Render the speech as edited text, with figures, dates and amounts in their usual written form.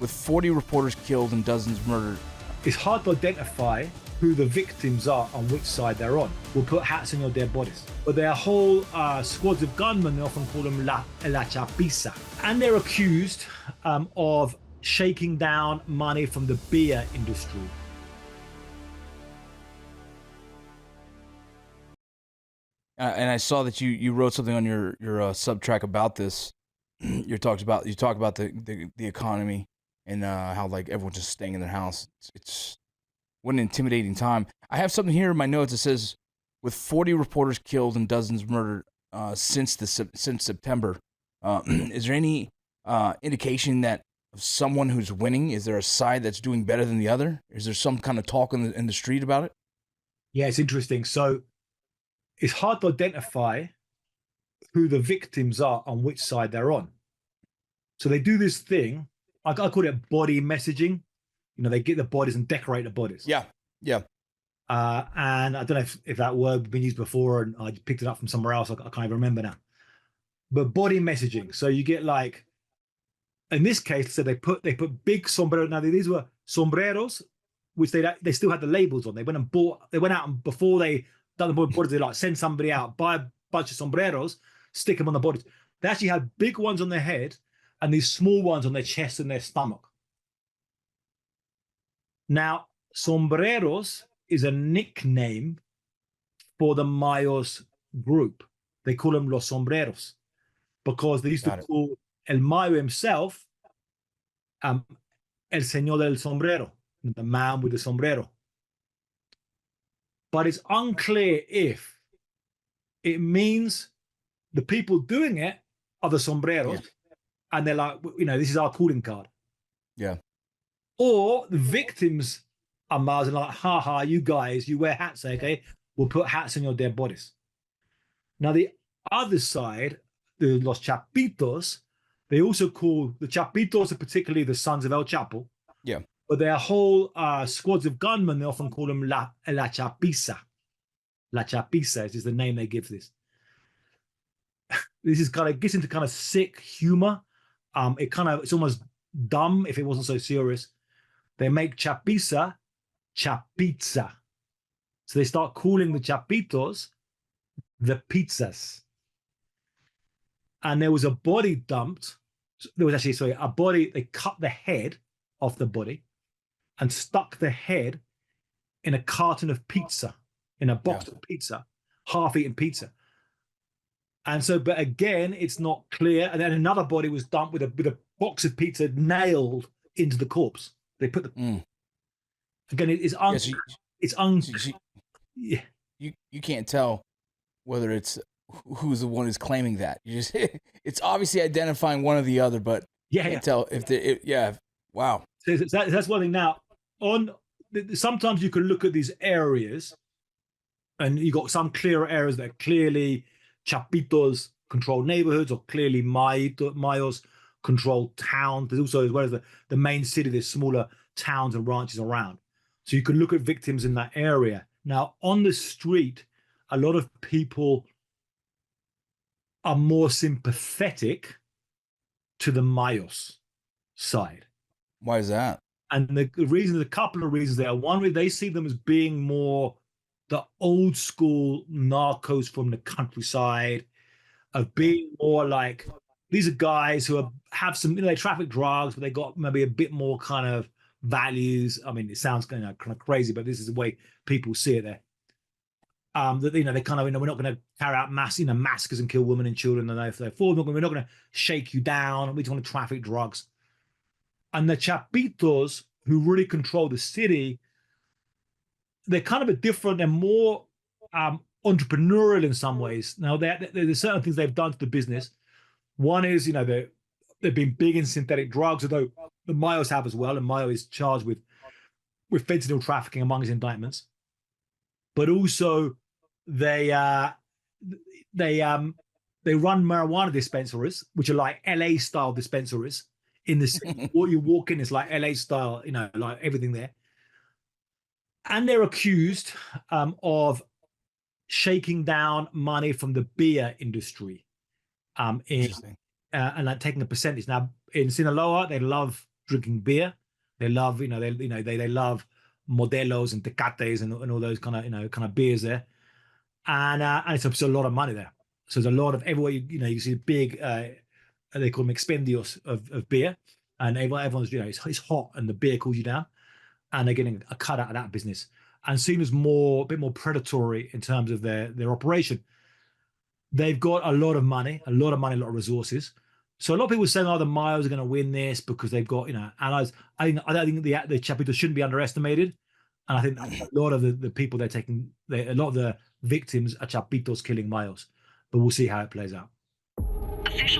with 40 reporters killed and dozens murdered. It's hard to identify who the victims are on which side they're on. We'll put hats on your dead bodies. But there are whole squads of gunmen, they often call them La Chapisa. And they're accused of shaking down money from the beer industry. And I saw that you wrote something on your Substack about this. You talk about the economy and how like everyone's just staying in their house. It's what an intimidating time. I have something here in my notes that says, with 40 reporters killed and dozens murdered since September. Is there any indication that of someone who's winning? Is there a side that's doing better than the other? Is there some kind of talk in the street about it? Yeah, it's interesting. So it's hard to identify who the victims are on which side they're on. So they do this thing, I call it body messaging. You know, they get the bodies and decorate the bodies. Yeah. And I don't know if that word had been used before and I picked it up from somewhere else. I can't even remember now. But body messaging. So you get like, in this case, so they put big sombreros. Now these were sombreros, which they still had the labels on. They went out and before they done the bodies, they like send somebody out, buy a bunch of sombreros, stick them on the bodies. They actually had big ones on their head and these small ones on their chest and their stomach. Now, sombreros is a nickname for the Mayos group. They call them los sombreros because they used to call El Mayo himself El Señor del Sombrero, the man with the sombrero. But it's unclear if it means the people doing it are the sombreros, and they're like, you know, this is our calling card. Yeah. Or the victims are Mars and like, ha, you guys, you wear hats, okay? We'll put hats on your dead bodies. Now, the other side, the Los Chapitos, they also call the Chapitos are particularly the sons of El Chapo. Yeah. But there are whole squads of gunmen, they often call them La Chapisa. La Chapisa is the name they give this. This is kind of gets into kind of sick humor. It's almost dumb if it wasn't so serious. They make Chapisa Chapizza. So they start calling the Chapitos the pizzas. And there was a body dumped. There was actually, a body, they cut the head off the body and stuck the head in a carton of pizza, in a box of pizza, half-eaten pizza. And so, but again, it's not clear. And then another body was dumped with a box of pizza nailed into the corpse. They put the again. You can't tell whether it's who's the one who's claiming that. You just it's obviously identifying one or the other, but you can't tell if they. Wow. So that's one thing. Now, sometimes you can look at these areas, and you got some clearer areas that are clearly Chapitos controlled neighborhoods or clearly Mayos controlled towns. There's also, as well as the main city, there's smaller towns and ranches around. So you can look at victims in that area. Now, on the street, a lot of people are more sympathetic to the Mayos side. Why is that? And the reason, there's a couple of reasons there. One, they see them as being more the old school narcos from the countryside, of being more like, these are guys who have some, they traffic drugs, but they got maybe a bit more kind of values. I mean, it sounds kind of crazy, but this is the way people see it there. That they kind of, we're not going to carry out massacres and kill women and children, and if they're for them, we're not going to shake you down. We just want to traffic drugs. And the Chapitos, who really control the city, they're kind of a different, they're more entrepreneurial in some ways. Now, there's certain things they've done to the business. One is, they've been big in synthetic drugs, although the Mayos have as well, and Mayo is charged with fentanyl trafficking among his indictments. But also, they run marijuana dispensaries, which are like LA style dispensaries in the city. What you walk in is like LA style, like everything there. And they're accused of shaking down money from the beer industry, and like taking a percentage. Now, in Sinaloa, they love drinking beer. They love, they love Modelos and Tecates and all those kind of beers there, and it's a lot of money there. So there's a lot of everywhere. You see big, they call them expendios of beer, and everyone's it's hot and the beer cools you down, and they're getting a cut out of that business, and seen as a bit more predatory in terms of their operation. They've got a lot of money, a lot of resources. So a lot of people are saying, "Oh, the Mayos are going to win this because they've got allies." I don't think the Chapitos shouldn't be underestimated, and I think a lot of the people they're taking, a lot of the victims are Chapitos killing Mayos. But we'll see how it plays out. Official